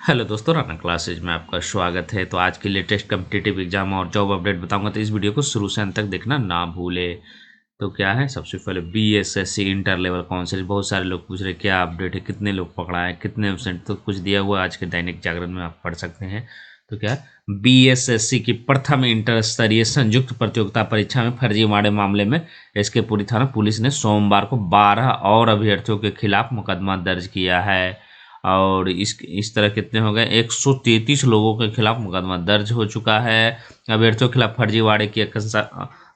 Hello दोस्तों, Rana classes में आपका स्वागत है। तो आज के लेटेस्ट कम्पिटिटिव एग्जाम और जॉब अपडेट बताऊंगा, तो इस वीडियो को शुरू से अंत तक देखना ना भूले। तो क्या है, सबसे पहले बीएसएससी इंटर लेवल काउंसिल, बहुत सारे लोग पूछ रहे क्या अपडेट है, कितने लोग पकड़ा है, कितने परसेंट, तो कुछ दिया हुआ आज के दैनिक जागरण में आप पढ़ सकते हैं। तो क्या बीएसएससी की प्रथम इंटर स्तरीय संयुक्त प्रतियोगिता परीक्षा में फर्जीवाड़े मामले में एसके पुरी थाना पुलिस ने सोमवार को 12 और अभ्यर्थियों के खिलाफ मुकदमा दर्ज किया है। और इस तरह कितने हो गए, 133 लोगों के खिलाफ मुकदमा दर्ज हो चुका है। अभ्यर्थियों के खिलाफ फर्जीवाड़े की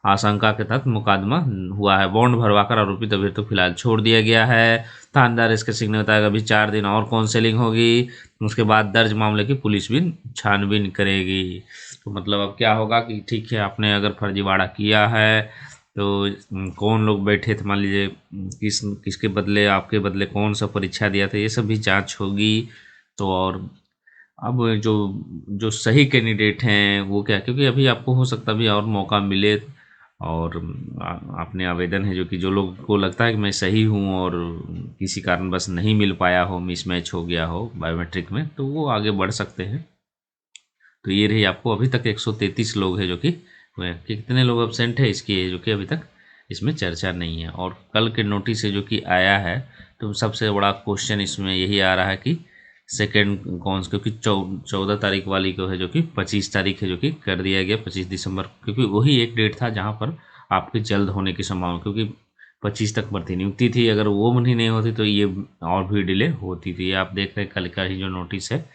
आशंका के तहत मुकदमा हुआ है। बॉन्ड भरवाकर आरोपित अभ्यर्थियों को फिलहाल छोड़ दिया गया है। थानेदार इसके सिंह ने बताया अभी 4 दिन और काउंसलिंग होगी, उसके बाद दर्ज मामले की पुलिस भी छानबीन करेगी। तो मतलब अब क्या होगा कि ठीक है, आपने अगर फर्जीवाड़ा किया है तो कौन लोग बैठे थे, मान लीजिए किसके बदले, आपके बदले कौन सा परीक्षा दिया था, ये सब भी जांच होगी। तो और अब जो जो सही कैंडिडेट हैं वो क्या, क्योंकि अभी आपको हो सकता है अभी और मौका मिले। और आपने आवेदन है जो कि जो लोग को लगता है कि मैं सही हूँ और किसी कारणवश नहीं मिल पाया हो, मिसमैच हो गया हो बायोमेट्रिक में, तो वो आगे बढ़ सकते हैं। तो ये रही आपको, अभी तक 133 लोग हैं जो कि कितने लोग एब्सेंट है इसकी, जो कि अभी तक इसमें चर्चा नहीं है। और कल के नोटिस से जो कि आया है, तो सबसे बड़ा क्वेश्चन इसमें यही आ रहा है कि सेकेंड कौन, क्योंकि 14 तारीख वाली को है जो कि 25 तारीख है जो कि कर दिया गया 25 दिसंबर, क्योंकि वही एक डेट था जहाँ पर आपके जल्द होने की संभावना, क्योंकि 25 तक भर्ती नियुक्ति थी, अगर वो नहीं होती तो ये और भी डिले होती थी। आप देख रहे हैं कल का ही जो नोटिस है,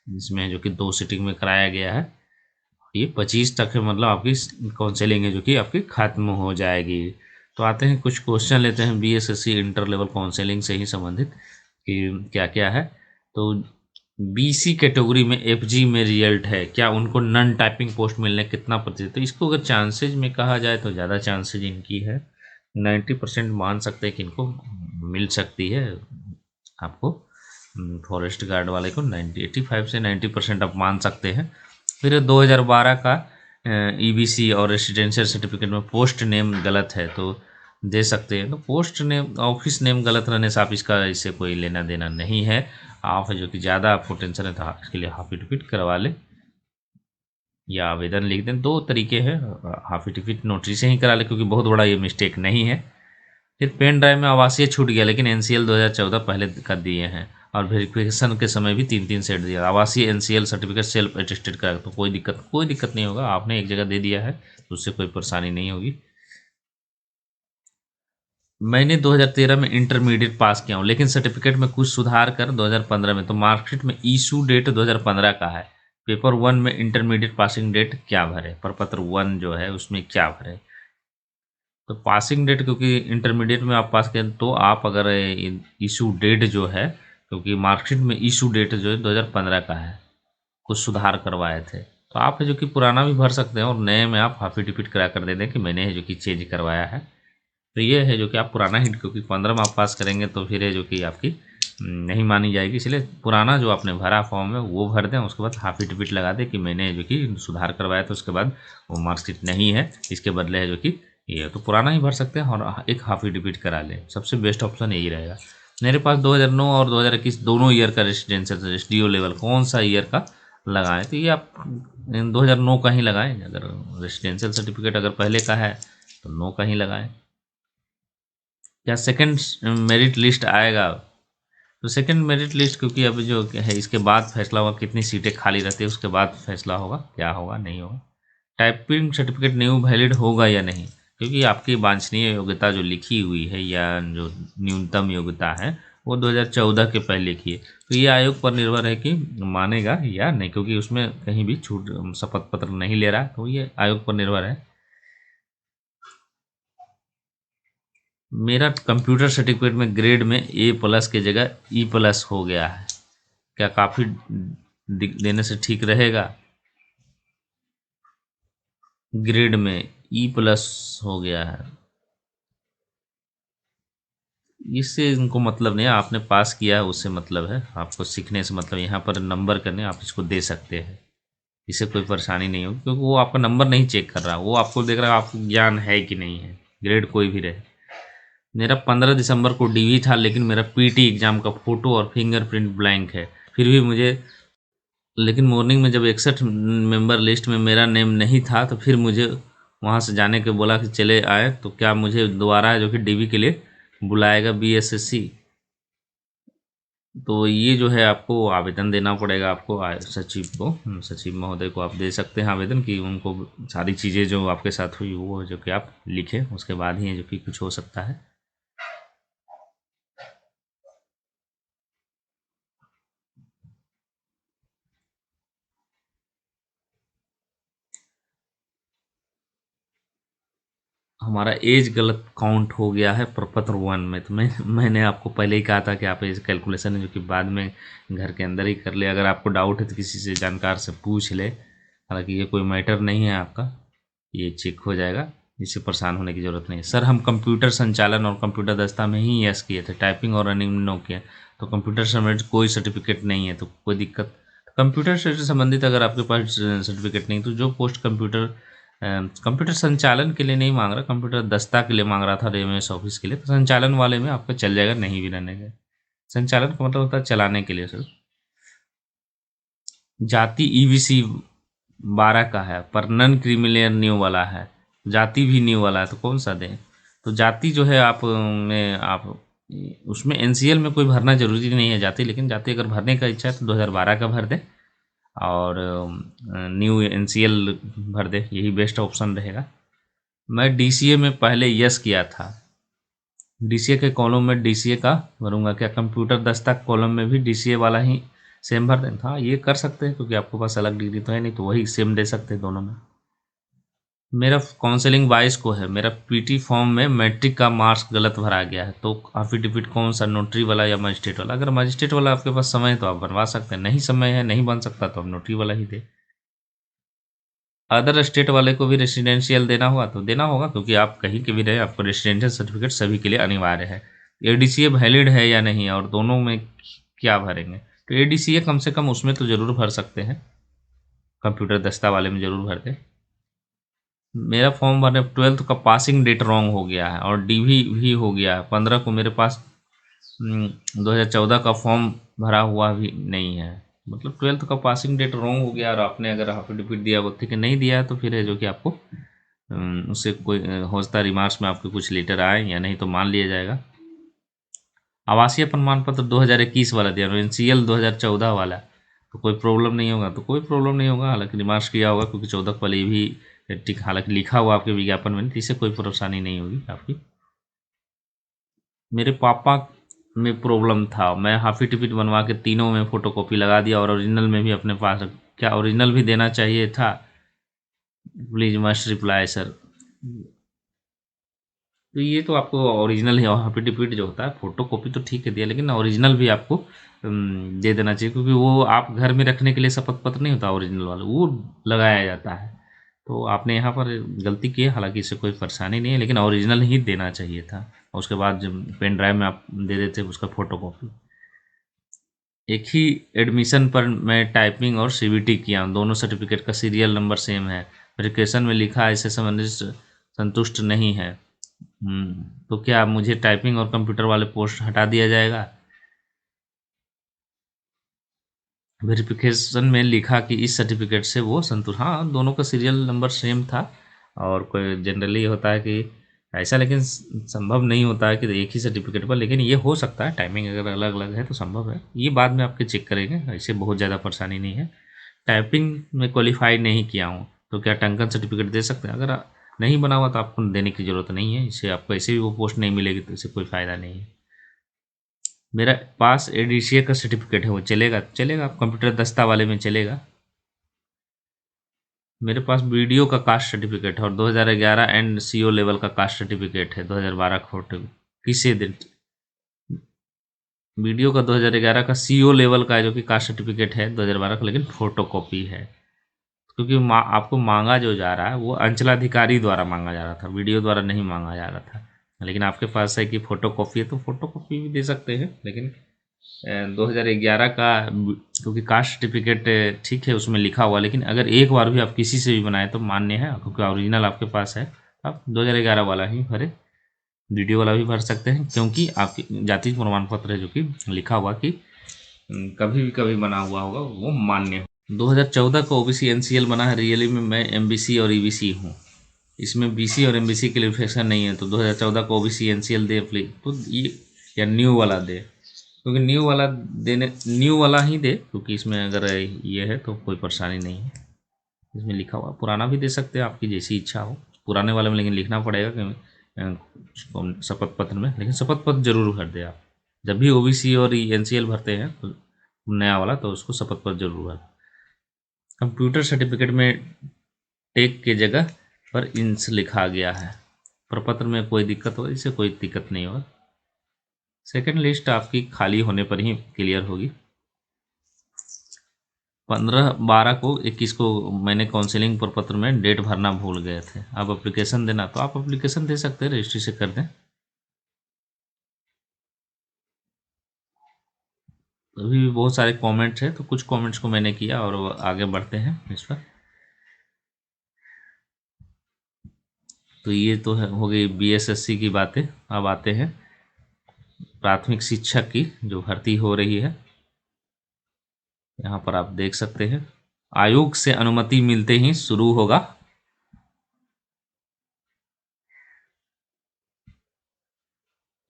जिसमें जो कि 2 सिटिंग में कराया गया है, ये 25 तक है, मतलब आपकी काउंसलिंग है जो कि आपकी खत्म हो जाएगी। तो आते हैं कुछ क्वेश्चन लेते हैं बीएसएससी इंटर लेवल काउंसलिंग से ही संबंधित कि क्या क्या है। तो बीसी कैटेगरी में एफजी में रिजल्ट है, क्या उनको नन टाइपिंग पोस्ट मिलने कितना प्रतिशत, तो इसको अगर चांसेज में कहा जाए तो ज़्यादा चांसेज इनकी है, 90% मान सकते हैं कि इनको मिल सकती है। आपको फॉरेस्ट गार्ड वाले को 85 से 90% आप मान सकते हैं। फिर 2012 का ईबीसी और रेसिडेंशियल सर्टिफिकेट में पोस्ट नेम गलत है तो दे सकते हैं। तो पोस्ट नेम, ऑफिस नेम गलत रहने से आप इसका, इससे कोई लेना देना नहीं है। आप जो कि ज़्यादा आपको टेंशन है तो इसके लिए हाफिडेविट करवा लें या आवेदन लिख दें। 2 तरीके हैं, हाफिडेविट नोटरी से ही करा लें क्योंकि बहुत बड़ा ये मिस्टेक नहीं है। फिर पेन ड्राइव में आवासीय छूट गया, लेकिन एनसीएल 2014 पहले कर दिए हैं। और वेरिफिकेशन के समय भी 3-3 सेट दिया। आवासीय एनसीएल सर्टिफिकेट सेल्फ अटेस्टेड का, तो कोई दिक्कत नहीं होगा, आपने एक जगह दे दिया है तो उससे कोई परेशानी नहीं होगी। मैंने 2013 में इंटरमीडिएट पास किया हूँ, लेकिन सर्टिफिकेट में कुछ सुधार कर 2015 में, तो मार्कशीट में इशू डेट 2015 का है। पेपर 1 में इंटरमीडिएट पासिंग डेट क्या भरे, प्रपत्र 1 जो है उसमें क्या भरे। तो पासिंग डेट, क्योंकि इंटरमीडिएट में आप पास किए तो आप अगर इशू डेट जो है, क्योंकि मार्कशीट में इशू डेट जो है 2015 का है, कुछ सुधार करवाए थे, तो आप है जो कि पुराना भी भर सकते हैं और नए में आप हाफिडेविट करा कर दे दें कि मैंने है जो कि चेंज करवाया है। तो ये है जो कि आप पुराना ही, क्योंकि 15 में आप पास करेंगे तो फिर है जो कि आपकी नहीं मानी जाएगी, इसलिए पुराना जो आपने भरा फॉर्म है वो भर दें, उसके बाद हाफिडेविट लगा दें कि मैंने जो कि सुधार करवाया था, उसके बाद वो मार्कशीट नहीं है, इसके बदले है जो कि ये, तो पुराना ही भर सकते हैं और एक हाफिडेविट करा लें, सबसे बेस्ट ऑप्शन यही रहेगा। मेरे पास 2009 और 2021 दोनों ईयर का रेसिडेंशियल एसडीओ लेवल कौन सा ईयर का लगाएं, तो ये आप 2009 का ही लगाएं। अगर रेसिडेंशियल सर्टिफिकेट अगर पहले का है तो 9 का ही लगाएं। क्या सेकंड मेरिट लिस्ट आएगा, तो सेकंड मेरिट लिस्ट क्योंकि अभी जो है इसके बाद फैसला होगा, कितनी सीटें खाली रहती है उसके बाद फैसला होगा क्या होगा नहीं होगा। टाइपिंग सर्टिफिकेट न्यू वैलिड होगा या नहीं, क्योंकि आपकी वांछनीय योग्यता जो लिखी हुई है या जो न्यूनतम योग्यता है वो 2014 के पहले की है, तो ये आयोग पर निर्भर है कि मानेगा या नहीं, क्योंकि उसमें कहीं भी छूट शपथ पत्र नहीं ले रहा, तो ये आयोग पर निर्भर है। मेरा कंप्यूटर सर्टिफिकेट में ग्रेड में A+ की जगह E+ हो गया है, क्या काफ़ी देने से ठीक रहेगा। ग्रेड में E+ हो गया है, इससे इनको मतलब नहीं है, आपने पास किया है उससे मतलब है, आपको सीखने से मतलब, यहाँ पर नंबर करने आप इसको दे सकते हैं, इससे कोई परेशानी नहीं होगी, क्योंकि वो आपका नंबर नहीं चेक कर रहा, वो आपको देख रहा है आपको ज्ञान है कि नहीं है, ग्रेड कोई भी रहे। मेरा 15 दिसंबर को डीवी था, लेकिन मेरा पीटी एग्ज़ाम का फ़ोटो और फिंगरप्रिंट ब्लैंक है, फिर भी मुझे लेकिन मॉर्निंग में जब 61 मेंबर लिस्ट में मेरा नेम नहीं था तो फिर मुझे वहाँ से जाने के बोला कि चले आए, तो क्या मुझे दोबारा जो कि डीवी के लिए बुलाएगा बीएसएससी। तो ये जो है आपको आवेदन देना पड़ेगा, आपको सचिव को, सचिव महोदय को आप दे सकते हैं आवेदन कि उनको सारी चीज़ें जो आपके साथ हुई वो जो कि आप लिखें, उसके बाद ही जो कि कुछ हो सकता है। हमारा एज गलत काउंट हो गया है प्रपत्र 1 में, तो मैंने आपको पहले ही कहा था कि आप एज कैलकुलेशन है जो कि बाद में घर के अंदर ही कर ले। अगर आपको डाउट है तो किसी से जानकार से पूछ ले, हालांकि ये कोई मैटर नहीं है आपका, ये चेक हो जाएगा, इससे परेशान होने की ज़रूरत नहीं है। सर हम कंप्यूटर संचालन और कंप्यूटर दस्ता में ही यस किए थे, टाइपिंग और रनिंग नो किया, तो कंप्यूटर से संबंधित कोई सर्टिफिकेट नहीं है, तो कोई दिक्कत। कंप्यूटर से संबंधित अगर आपके पास सर्टिफिकेट नहीं, तो जो पोस्ट कंप्यूटर संचालन के लिए नहीं मांग रहा, कंप्यूटर दस्ता के लिए मांग रहा था रेमएस ऑफिस के लिए, तो संचालन वाले में आपका चल जाएगा, नहीं भी रहने का। संचालन का मतलब होता है चलाने के लिए सर। जाति ईवीसी 12 का है, पर नन क्रीमिलियर न्यू वाला है, जाति भी न्यू वाला है, तो कौन सा दें। तो जाति जो है आप में आप उसमें एनसीएल में कोई भरना जरूरी नहीं है जाति, लेकिन जाति अगर भरने का इच्छा है तो 2012 का भर दें और न्यू एनसीएल भर दे, यही बेस्ट ऑप्शन रहेगा। मैं डीसीए में पहले यस किया था, डीसीए के कॉलम में डीसीए का भरूंगा, क्या कंप्यूटर दस्ता कॉलम में भी डीसीए वाला ही सेम भर दें। हाँ ये कर सकते हैं, क्योंकि आपके पास अलग डिग्री तो है नहीं, तो वही सेम दे सकते हैं दोनों में। मेरा काउंसलिंग 22 को है, मेरा पीटी फॉर्म में मैट्रिक का मार्क्स गलत भरा गया है, तो एफिडेविट कौन सा, नोटरी वाला या मजिस्ट्रेट वाला। अगर मजिस्ट्रेट वाला आपके पास समय है तो आप बनवा सकते हैं, नहीं समय है नहीं बन सकता तो आप नोटरी वाला ही दे। अदर स्टेट वाले को भी रेसिडेंशियल देना होगा तो देना होगा, क्योंकि आप कहीं के भी रहे आपको रेसिडेंशियल सर्टिफिकेट सभी के लिए अनिवार्य है। एडीसीए वैलिड है या नहीं, और दोनों में क्या भरेंगे, तो एडीसीए कम से कम उसमें तो ज़रूर भर सकते हैं, कंप्यूटर दस्ता वाले में ज़रूर भरते। मेरा फॉर्म भरने 12th का पासिंग डेट रॉन्ग हो गया है और डीवी भी हो गया है। 15 को मेरे पास 2014 का फॉर्म भरा हुआ भी नहीं है, मतलब 12th का पासिंग डेट रॉन्ग हो गया। और आपने अगर एफिडेविट दिया वो ठीक है, नहीं दिया है तो फिर है जो कि आपको उससे कोई हो सकता है रिमार्क्स में आपके कुछ लेटर आए या नहीं तो मान लिया जाएगा। आवासीय प्रमाण पत्र 2021 वाला दिया, एनसीएल 2014 वाला, तो कोई प्रॉब्लम नहीं होगा, तो कोई प्रॉब्लम नहीं होगा। हालांकि रिमार्क्स किया होगा क्योंकि 14 वाले भी ठीक, हालांकि लिखा हुआ आपके विज्ञापन में, इससे कोई परेशानी नहीं होगी आपकी। मेरे पापा में प्रॉब्लम था, मैं हाफी टिकट बनवा के तीनों में फ़ोटोकॉपी लगा दिया और ओरिजिनल में भी अपने पास क्या ओरिजिनल भी देना चाहिए था, प्लीज़ मस्ट रिप्लाई सर। तो ये तो आपको ओरिजिनल ही, हाफी टिकट जो होता है फ़ोटोकॉपी तो ठीक है दिया, लेकिन ओरिजिनल भी आपको दे देना चाहिए, क्योंकि वो आप घर में रखने के लिए शपथ पत्र नहीं होता ओरिजिनल वाला, वो लगाया जाता है। तो आपने यहाँ पर गलती की है, हालांकि इससे कोई परेशानी नहीं है, लेकिन ओरिजिनल ही देना चाहिए था, और उसके बाद जब पेन ड्राइव में आप दे देते उसका फ़ोटोकॉपी। एक ही एडमिशन पर मैं टाइपिंग और सीवीटी किया हूँ, दोनों सर्टिफिकेट का सीरियल नंबर सेम है, वेरिफिकेशन में लिखा इससे संबंधित संतुष्ट नहीं है। तो क्या मुझे टाइपिंग और कंप्यूटर वाले पोस्ट हटा दिया जाएगा। वेरिफिकेशन में लिखा कि इस सर्टिफिकेट से वो संतुष्ट, हाँ दोनों का सीरियल नंबर सेम था, और कोई जनरली होता है कि ऐसा, लेकिन संभव नहीं होता है कि एक ही सर्टिफिकेट पर, लेकिन ये हो सकता है टाइमिंग अगर अलग अलग है तो संभव है, ये बाद में आपके चेक करेंगे, ऐसे बहुत ज़्यादा परेशानी नहीं है। टाइपिंग में क्वालिफाई नहीं किया हूँ तो क्या टंकन सर्टिफिकेट दे सकते हैं, अगर नहीं बना हुआ तो आपको देने की ज़रूरत नहीं है, इससे आपको ऐसे भी वो पोस्ट नहीं मिलेगी, तो इससे कोई फ़ायदा नहीं है। मेरा पास एडीसीए का सर्टिफिकेट है, वो चलेगा, चलेगा कंप्यूटर दस्ता वाले में चलेगा। मेरे पास वीडियो का कास्ट सर्टिफिकेट है और 2011 एंड सीओ लेवल का कास्ट सर्टिफिकेट है 2012 फोटो, किसे दिन वीडियो का 2011 का सीओ लेवल का है जो कि कास्ट सर्टिफिकेट है 2012 का, लेकिन फोटो कॉपी है, क्योंकि आपको मांगा जो जा रहा है वो अंचलाधिकारी द्वारा मांगा जा रहा था, वीडियो द्वारा नहीं मांगा जा रहा था। लेकिन आपके पास है कि फ़ोटो कॉपी है तो फ़ोटो कॉपी भी दे सकते हैं, लेकिन 2011 का क्योंकि कास्ट सर्टिफिकेट ठीक है उसमें लिखा हुआ, लेकिन अगर एक बार भी आप किसी से भी बनाए तो मान्य है, क्योंकि ओरिजिनल आपके पास है, आप 2011 वाला ही भरे, वीडियो वाला भी भर सकते हैं, क्योंकि आपकी जाति प्रमाण पत्र है जो कि लिखा हुआ कि कभी भी कभी बना हुआ होगा वो मान्य 2014 का ओबीसी एनसीएल बना है, रियली में मैं एमबीसी और ईबीसी हूँ, इसमें बीसी और एमबीसी क्लेरिफिकेशन नहीं है, तो 2014 का ओबीसी एनसीएल दे प्लीज, तो ये या न्यू वाला दे, क्योंकि न्यू वाला देने, न्यू वाला ही दे, क्योंकि इसमें अगर ये है तो कोई परेशानी नहीं है। इसमें लिखा हुआ पुराना भी दे सकते हैं, आपकी जैसी इच्छा हो, पुराने वाले में लेकिन लिखना पड़ेगा कि शपथ पत्र में, लेकिन शपथ पत्र जरूर भर दे आप, जब भी ओबीसी और एनसीएल भरते हैं तो नया वाला, तो उसको शपथ पत्र जरूर भर। कंप्यूटर सर्टिफिकेट में टेक के जगह पर इंस लिखा गया है, प्रपत्र में कोई दिक्कत हो, इससे कोई दिक्कत नहीं होगा। सेकंड लिस्ट आपकी खाली होने पर ही क्लियर होगी। 15/12 को 21 को मैंने काउंसलिंग प्रपत्र में डेट भरना भूल गए थे, अब एप्लीकेशन देना, तो आप एप्लीकेशन दे सकते हैं, रजिस्ट्री से कर दें। अभी भी बहुत सारे कमेंट्स हैं, तो कुछ कमेंट्स को मैंने किया और आगे बढ़ते हैं इस पर। तो ये तो हो गई बीएसएससी की बातें। अब आते हैं प्राथमिक शिक्षक की जो भर्ती हो रही है, यहाँ पर आप देख सकते हैं आयोग से अनुमति मिलते ही शुरू होगा।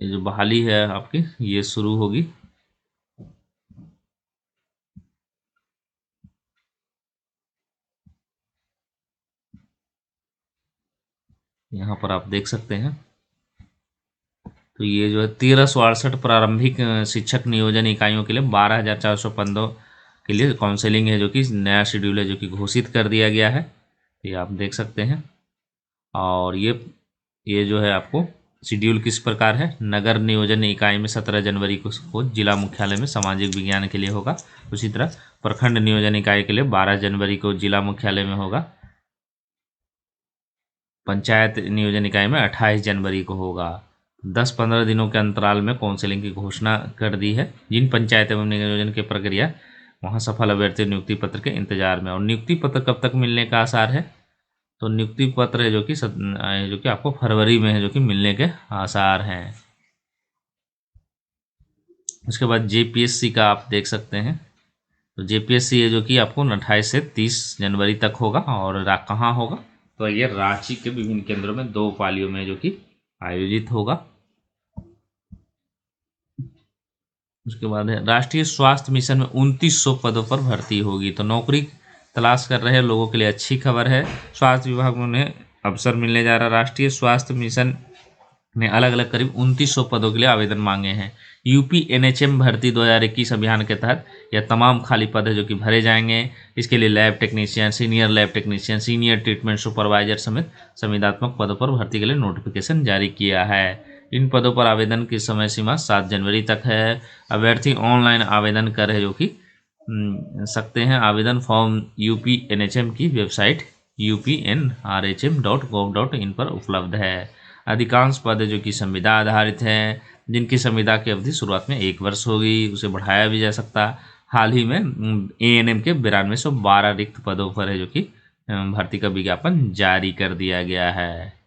ये जो बहाली है आपकी, ये शुरू होगी। यहाँ पर आप देख सकते हैं, तो ये जो है 1368 प्रारंभिक शिक्षक नियोजन इकाइयों के लिए 12,415 के लिए काउंसलिंग है, जो कि नया शेड्यूल है जो कि घोषित कर दिया गया है, ये आप देख सकते हैं। और ये जो है आपको शेड्यूल किस प्रकार है, नगर नियोजन इकाई में 17 जनवरी को जिला मुख्यालय में सामाजिक विज्ञान के लिए होगा, उसी तरह प्रखंड नियोजन इकाई के लिए 12 जनवरी को जिला मुख्यालय में होगा, पंचायत नियोजन इकाई में 28 जनवरी को होगा। 10-15 दिनों के अंतराल में काउंसलिंग की घोषणा कर दी है। जिन पंचायत एवं नियोजन की प्रक्रिया वहाँ सफल अभ्यर्थी नियुक्ति पत्र के इंतजार में, और नियुक्ति पत्र कब तक मिलने का आसार है, तो नियुक्ति पत्र है जो कि आपको फरवरी में है जो कि मिलने के आसार हैं। उसके बाद जेपीएससी का आप देख सकते हैं, तो जेपीएससी है जो कि आपको 28 से 30 जनवरी तक होगा, और कहाँ होगा, तो ये रांची के विभिन्न केंद्रों में 2 पालियों में जो कि आयोजित होगा। उसके बाद है राष्ट्रीय स्वास्थ्य मिशन में 2900 पदों पर भर्ती होगी, तो नौकरी तलाश कर रहे लोगों के लिए अच्छी खबर है। स्वास्थ्य विभाग में उन्हें अवसर मिलने जा रहा है। राष्ट्रीय स्वास्थ्य मिशन ने अलग अलग करीब 2900 पदों के लिए आवेदन मांगे हैं। यूपी एनएचएम भर्ती 2021 अभियान के तहत यह तमाम खाली पद है जो कि भरे जाएंगे। इसके लिए lab technician, senior lab technician, senior treatment supervisor समेत संविदात्मक पदों पर भर्ती के लिए नोटिफिकेशन जारी किया है। इन पदों पर आवेदन की समय सीमा 7 जनवरी तक है। अभ्यर्थी ऑनलाइन आवेदन कर जो कि सकते हैं। आवेदन फॉर्म यूपी एनएचएम की वेबसाइट upnrhm.gov.in पर उपलब्ध है। अधिकांश पद जो कि संविदा आधारित हैं, जिनकी संविदा की अवधि शुरुआत में 1 वर्ष होगी, उसे बढ़ाया भी जा सकता। हाल ही में एएनएम के 9212 रिक्त पदों पर है जो कि भर्ती का विज्ञापन जारी कर दिया गया है।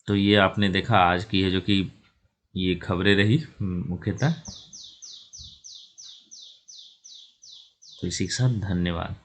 तो ये आपने देखा आज की है जो कि ये खबरें रही मुख्यतः। तो इसी के साथ धन्यवाद।